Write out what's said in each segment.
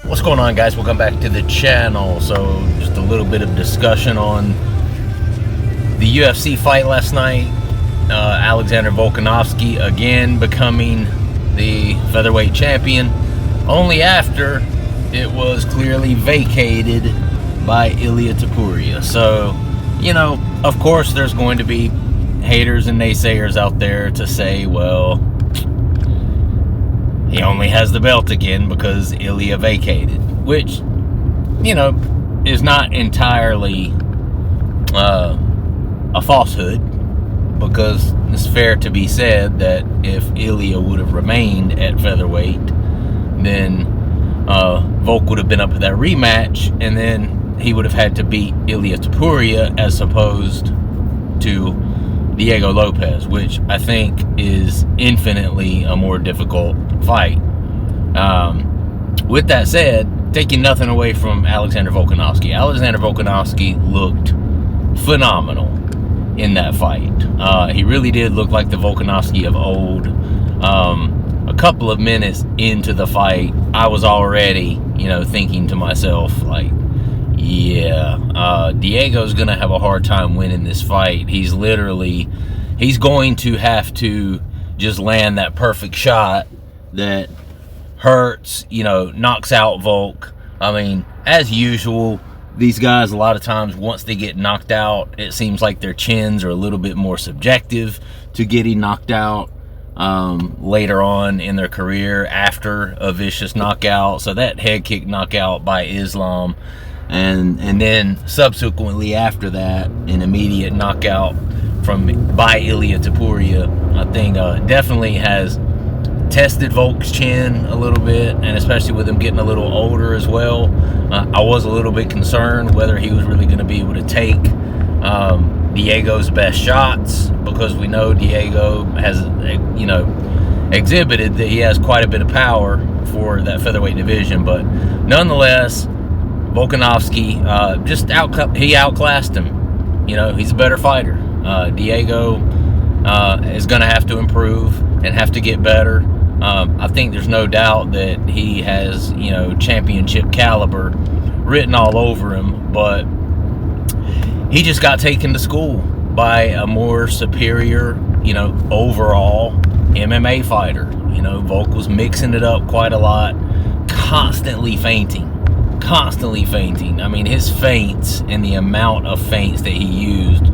What's going on, guys? Welcome back to the channel. So just a little bit of discussion on the UFC fight last night. Alexander Volkanovski again becoming the featherweight champion, only after it was clearly vacated by Ilia Topuria. So, you know, of course there's going to be haters and naysayers out there to say, well, he only has the belt again because Ilia vacated, which, you know, is not entirely a falsehood, because it's fair to be said that if Ilia would have remained at featherweight, then Volk would have been up for that rematch, and then he would have had to beat Ilia Topuria as opposed to Diego Lopes, which I think is infinitely a more difficult fight. With that said, taking nothing away from Alexander Volkanovski, Alexander Volkanovski looked phenomenal in that fight. He really did look like the Volkanovski of old. A couple of minutes into the fight, I was already, thinking to myself, like, yeah, Diego's gonna have a hard time winning this fight. He's going to have to just land that perfect shot that hurts, knocks out Volk. I mean, as usual, these guys, a lot of times, once they get knocked out, it seems like their chins are a little bit more subjective to getting knocked out later on in their career after a vicious knockout. So that head kick knockout by Islam, and then subsequently after that, an immediate knockout by Ilia Topuria, I think definitely has tested Volk's chin a little bit, and especially with him getting a little older as well. I was a little bit concerned whether he was really going to be able to take Diego's best shots, because we know Diego has, exhibited that he has quite a bit of power for that featherweight division. But nonetheless, Volkanovski he outclassed him. He's a better fighter. Diego is going to have to improve and have to get better. I think there's no doubt that he has, championship caliber written all over him, but he just got taken to school by a more superior, overall MMA fighter. Volk was mixing it up quite a lot, constantly feinting. I mean, his feints and the amount of feints that he used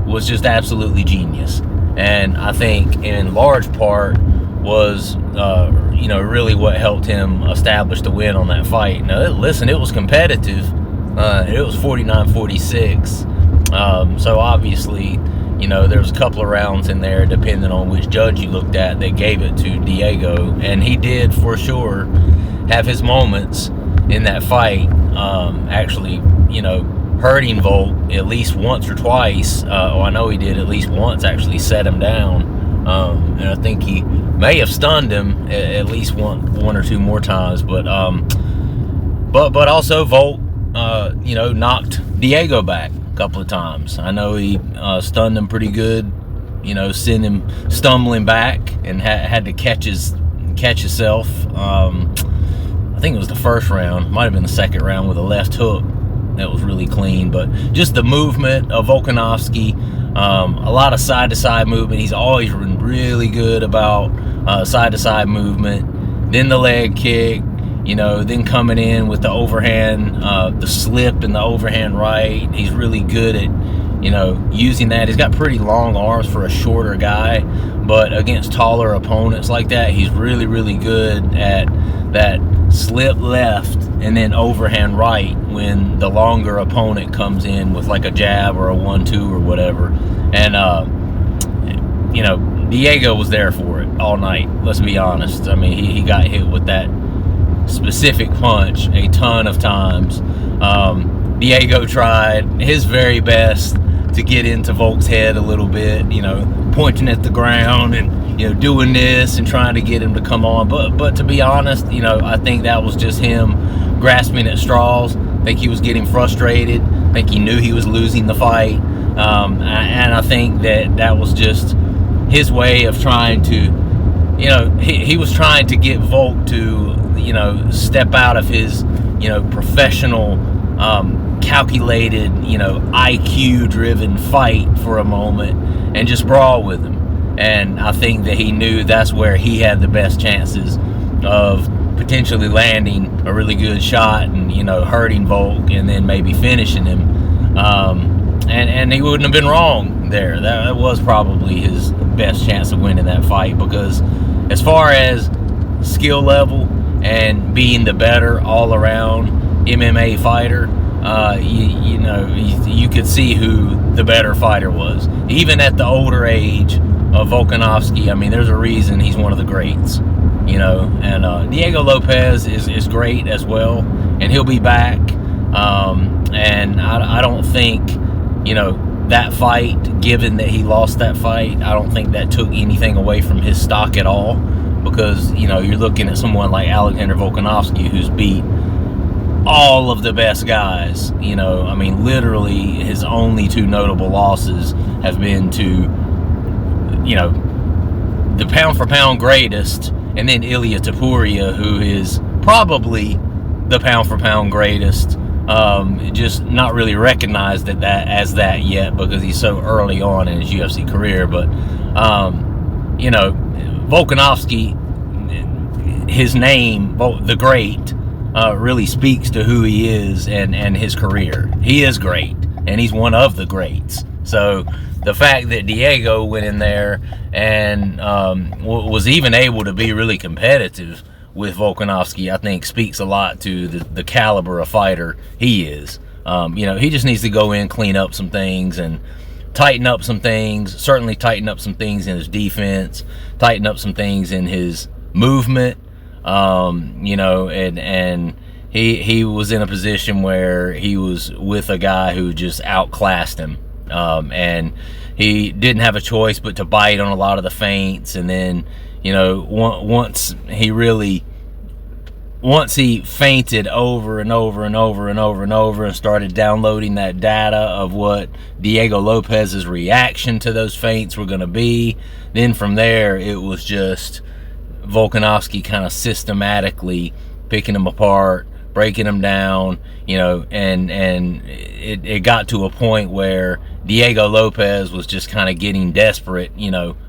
was just absolutely genius. And I think in large part was, really what helped him establish the win on that fight. Now, listen, it was competitive. It was 49-46. So obviously, there was a couple of rounds in there, depending on which judge you looked at, that gave it to Diego. And he did, for sure, have his moments in that fight, actually, hurting Volk at least once or twice. I know he did at least once actually set him down. And I think he may have stunned him at least one or two more times. But also Volk, knocked Diego back a couple of times. I know he stunned him pretty good, sent him stumbling back and had to catch himself. I think it was the first round, might have been the second round, with a left hook that was really clean. But just the movement of Volkanovski, a lot of side-to-side movement. He's always been really good about side-to-side movement. Then the leg kick, then coming in with the overhand, the slip and the overhand right. He's really good at, using that. He's got pretty long arms for a shorter guy, but against taller opponents like that, he's really, really good at that slip left and then overhand right when the longer opponent comes in with like a jab or a 1-2 or whatever. And Diego was there for it all night, let's be honest. I mean, he got hit with that specific punch a ton of times. Diego tried his very best to get into Volk's head a little bit, pointing at the ground and doing this and trying to get him to come on. But to be honest, I think that was just him grasping at straws. I think he was getting frustrated. I think he knew he was losing the fight. And I think that was just his way of trying to, he was trying to get Volk to, step out of his professional, calculated, IQ-driven fight for a moment and just brawl with him. And I think that he knew that's where he had the best chances of potentially landing a really good shot and, hurting Volk and then maybe finishing him. And he wouldn't have been wrong there. That was probably his best chance of winning that fight, because as far as skill level and being the better all-around MMA fighter, you could see who the better fighter was. Even at the older age of Volkanovski, I mean, there's a reason he's one of the greats, and Diego Lopes is great as well, and he'll be back, and I don't think, that fight, given that he lost that fight, I don't think that took anything away from his stock at all, because, you're looking at someone like Alexander Volkanovski, who's beat all of the best guys. Literally his only two notable losses have been to, the pound for pound greatest, and then Ilia Topuria, who is probably the pound for pound greatest, just not really recognized as that yet, because he's so early on in his UFC career. But Volkanovski, his name, the Great, really speaks to who he is and his career. He is great, and he's one of the greats. So the fact that Diego went in there and was even able to be really competitive with Volkanovski, I think speaks a lot to the caliber of fighter he is. He just needs to go in, clean up some things, and tighten up some things. Certainly tighten up some things in his defense, tighten up some things in his movement. And he was in a position where he was with a guy who just outclassed him, and he didn't have a choice but to bite on a lot of the feints. And then once he feinted over and over and over and over and over and started downloading that data of what Diego Lopes's reaction to those feints were going to be, then from there it was just Volkanovski kind of systematically picking him apart, breaking him down, and it got to a point where Diego Lopes was just kind of getting desperate,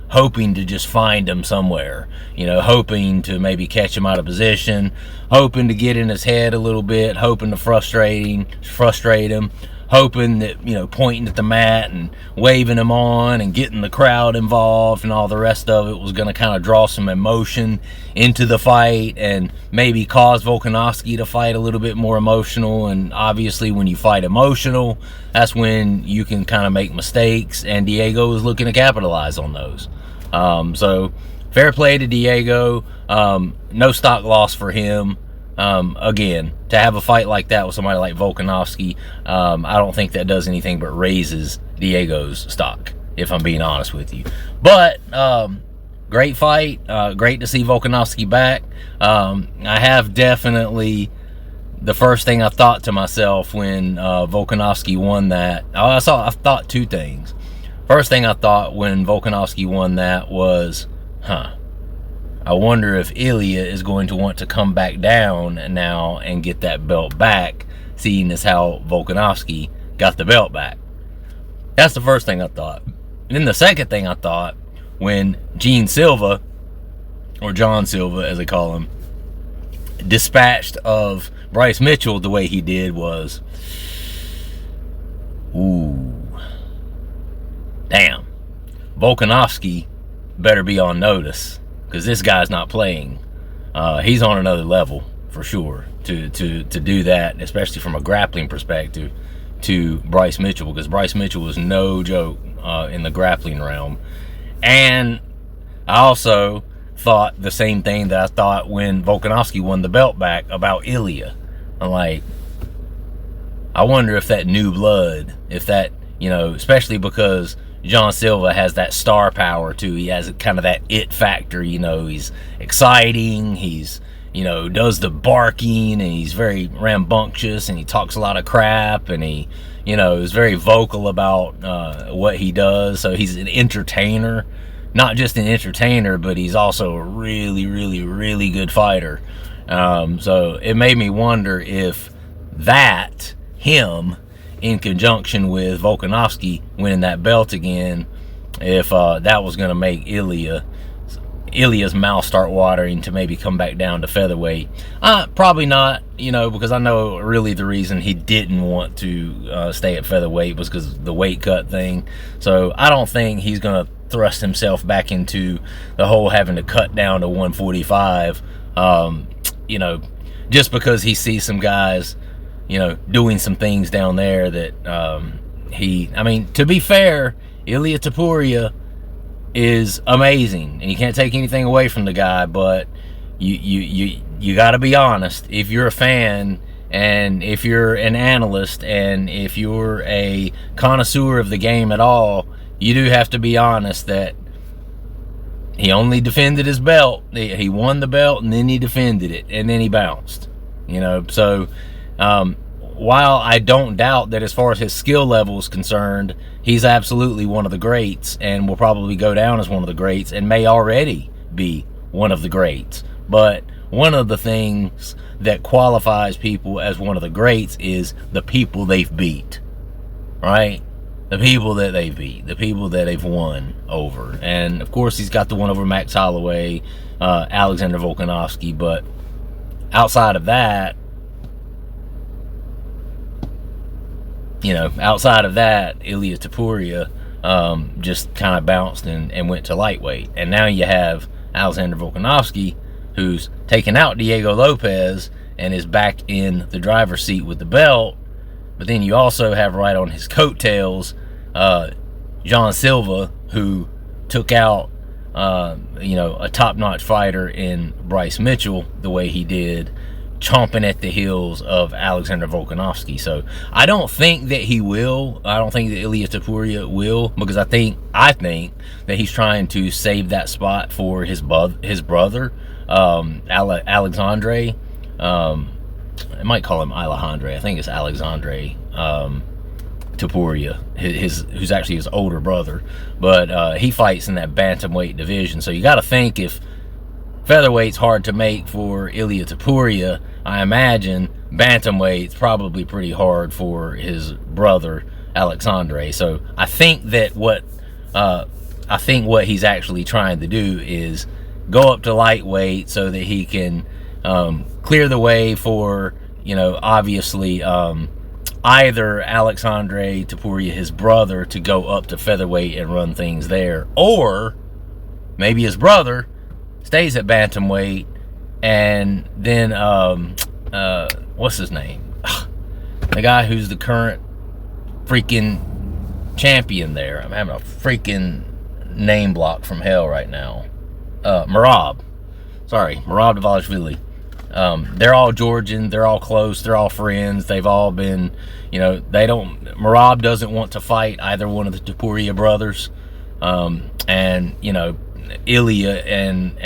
hoping to just find him somewhere, hoping to maybe catch him out of position, hoping to get in his head a little bit, hoping to frustrate him, hoping that, pointing at the mat and waving him on and getting the crowd involved and all the rest of it was going to kind of draw some emotion into the fight and maybe cause Volkanovski to fight a little bit more emotional. And obviously when you fight emotional, that's when you can kind of make mistakes, and Diego is looking to capitalize on those. So fair play to Diego. No stock loss for him. Again, to have a fight like that with somebody like Volkanovski, I don't think that does anything but raises Diego's stock, if I'm being honest with you. But great fight. Great to see Volkanovski back. I have definitely, the first thing I thought to myself when Volkanovski won that, I thought two things. First thing I thought when Volkanovski won that was, I wonder if Ilia is going to want to come back down now and get that belt back, seeing as how Volkanovski got the belt back. That's the first thing I thought. And then the second thing I thought, when John Silva, as they call him, dispatched of Bryce Mitchell the way he did, was, ooh, damn, Volkanovski better be on notice, because this guy's not playing. He's on another level for sure to do that, especially from a grappling perspective, to Bryce Mitchell, because Bryce Mitchell was no joke in the grappling realm. And I also thought the same thing that I thought when Volkanovski won the belt back about Ilia. I'm like, I wonder if that new blood, if that, especially because John Silva has that star power too. He has kind of that it factor, he's exciting, he's, does the barking, and he's very rambunctious, and he talks a lot of crap, and he, is very vocal about what he does. So he's an entertainer, not just an entertainer, but he's also a really, really, really good fighter. So it made me wonder if that, him, in conjunction with Volkanovski winning that belt again, if that was going to make Ilia's mouth start watering to maybe come back down to featherweight. Probably not, because I know really the reason he didn't want to stay at featherweight was because of the weight cut thing. So I don't think he's going to thrust himself back into the whole having to cut down to 145, just because he sees some guys, doing some things down there that to be fair, Ilia Topuria is amazing, and you can't take anything away from the guy, but you got to be honest. If you're a fan, and if you're an analyst, and if you're a connoisseur of the game at all, you do have to be honest that he only defended his belt. He won the belt, and then he defended it, and then he bounced. So while I don't doubt that as far as his skill level is concerned, he's absolutely one of the greats and will probably go down as one of the greats and may already be one of the greats. But one of the things that qualifies people as one of the greats is the people they've beat, right? The people that they beat, the people that they've won over. And, of course, he's got the one over Max Holloway, Alexander Volkanovski. But outside of that, Ilia Topuria just kind of bounced and went to lightweight. And now you have Alexander Volkanovski, who's taken out Diego Lopes and is back in the driver's seat with the belt. But then you also have right on his coattails John Silva, who took out a top-notch fighter in Bryce Mitchell the way he did, chomping at the heels of Alexander Volkanovski. So I don't think that he will. I don't think that Ilia Topuria will, because I think that he's trying to save that spot for his brother, Alexandre. I might call him Alejandre. I think it's Alexandre Topuria, who's actually his older brother. But he fights in that bantamweight division. So you got to think, if featherweight's hard to make for Ilia Topuria, I imagine bantamweight's probably pretty hard for his brother Alexandre. So I think that what he's actually trying to do is go up to lightweight so that he can clear the way for, obviously either Alexandre Topuria, his brother, to go up to featherweight and run things there, or maybe his brother stays at bantamweight, and then what's his name? The guy who's the current freaking champion there. I'm having a freaking name block from hell right now. Merab Dvalishvili. They're all Georgian. They're all close. They're all friends. They've all been, Merab doesn't want to fight either one of the Topuria brothers. And, Ilia and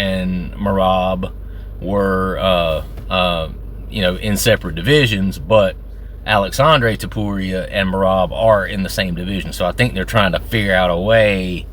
Merab were, in separate divisions, but Alexandre Topuria and Merab are in the same division. So I think they're trying to figure out a way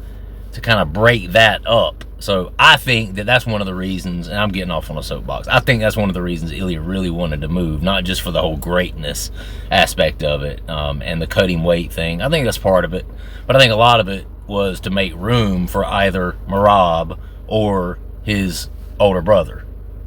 to kind of break that up. So I think that that's one of the reasons, and I'm getting off on a soapbox, I think that's one of the reasons Ilia really wanted to move, not just for the whole greatness aspect of it, and the cutting weight thing. I think that's part of it, but I think a lot of it was to make room for either Merab or his older brother,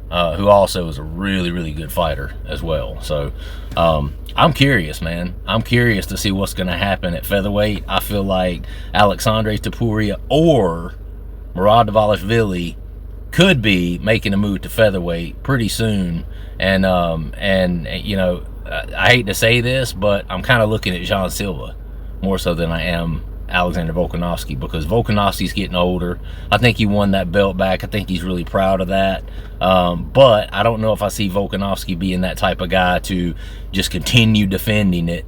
who also is a really, really good fighter as well. So I'm curious, man. I'm curious to see what's going to happen at featherweight. I feel like Alexandre Topuria or Merab Dvalishvili could be making a move to featherweight pretty soon. And I hate to say this, but I'm kind of looking at John Silva more so than I am Alexander Volkanovski, because Volkanovski's getting older. I think he won that belt back. I think he's really proud of that. But I don't know if I see Volkanovski being that type of guy to just continue defending it,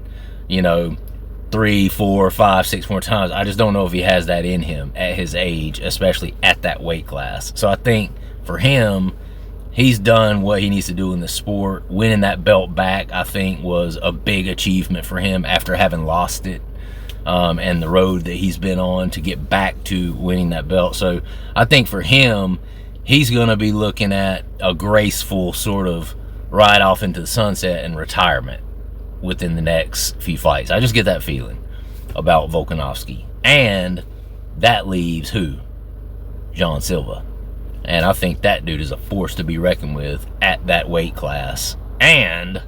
3, 4, 5, 6 more times. I just don't know if he has that in him at his age, especially at that weight class. So I think for him, he's done what he needs to do in the sport. Winning that belt back, I think, was a big achievement for him after having lost it. And the road that he's been on to get back to winning that belt. So I think for him, he's going to be looking at a graceful sort of ride off into the sunset and retirement within the next few fights. I just get that feeling about Volkanovski. And that leaves who? John Silva. And I think that dude is a force to be reckoned with at that weight class. And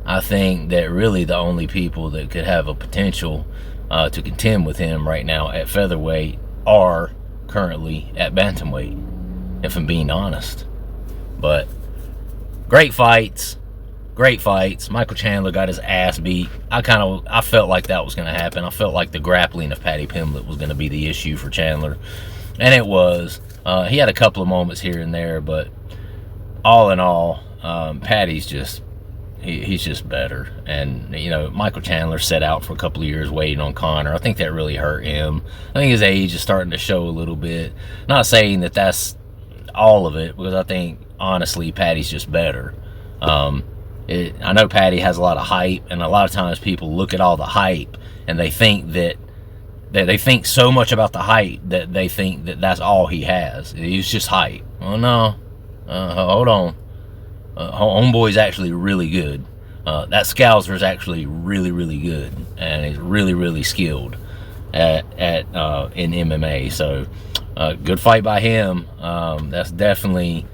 I think that really the only people that could have a potential to contend with him right now at featherweight are currently at bantamweight, if I'm being honest. But great fights. Michael Chandler got his ass beat. I felt like that was going to happen. I felt like the grappling of Paddy Pimblett was going to be the issue for Chandler, and it was. He had a couple of moments here and there, but all in all, Paddy's just he's just better. And you know, Michael Chandler set out for a couple of years waiting on Conor. I think that really hurt him. I think his age is starting to show a little bit. Not saying that that's all of it, because I think honestly Paddy's just better. I know Paddy has a lot of hype, and a lot of times people look at all the hype and they think that they think so much about the hype that they think that that's all he has. He's just hype. Oh no, hold on. Homeboy's actually really good. That Scouser is actually really good, and he's really skilled at in MMA. So good fight by him. That's definitely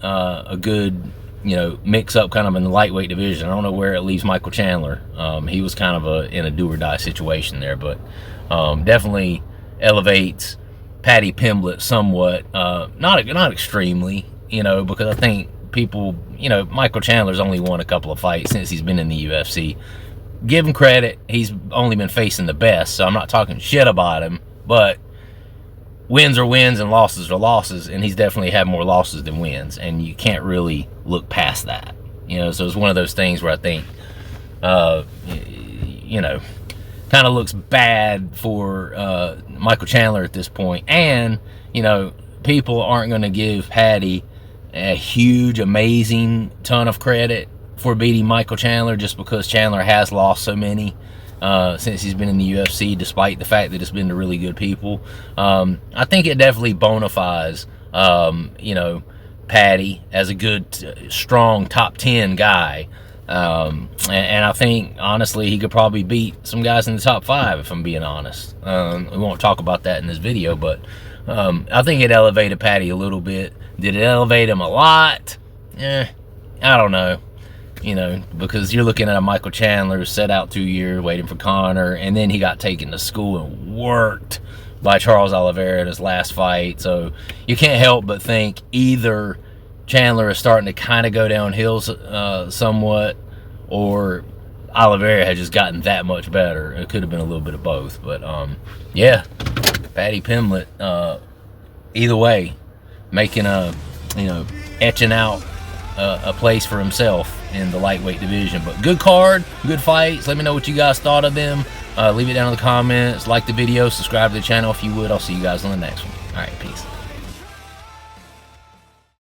a good, you know, mix up kind of in the lightweight division. I don't know where it leaves Michael Chandler. He was kind of in a do or die situation there, but definitely elevates Paddy Pimblett somewhat. Not extremely, you know, because I think people, you know, Michael Chandler's only won a couple of fights since he's been in the UFC. Give him credit, he's only been facing the best, so I'm not talking shit about him, but wins are wins and losses are losses, and he's definitely had more losses than wins, and you can't really look past that, you know. So it's one of those things where I think you know, kind of looks bad for Michael Chandler at this point. And you know, people aren't going to give Paddy a huge amazing ton of credit for beating Michael Chandler just because Chandler has lost so many since he's been in the UFC, despite the fact that it's been to really good people. I think it definitely bona fides, you know, Paddy as a good, strong top 10 guy. And I think, honestly, he could probably beat some guys in the top 5, if I'm being honest. We won't talk about that in this video, but I think it elevated Paddy a little bit. Did it elevate him a lot? I don't know. You know, because you're looking at a Michael Chandler who set out 2 years waiting for Conor, and then he got taken to school and worked by Charles Oliveira in his last fight. So you can't help but think either Chandler is starting to kind of go downhill somewhat, or Oliveira has just gotten that much better. It could have been a little bit of both. But, yeah, Paddy Pimblett, either way, making you know, etching out a place for himself in the lightweight division. But good card, good fights. Let me know what you guys thought of them. Leave it down in the comments. Like the video, subscribe to the channel if you would. I'll see you guys on the next one. All right, peace.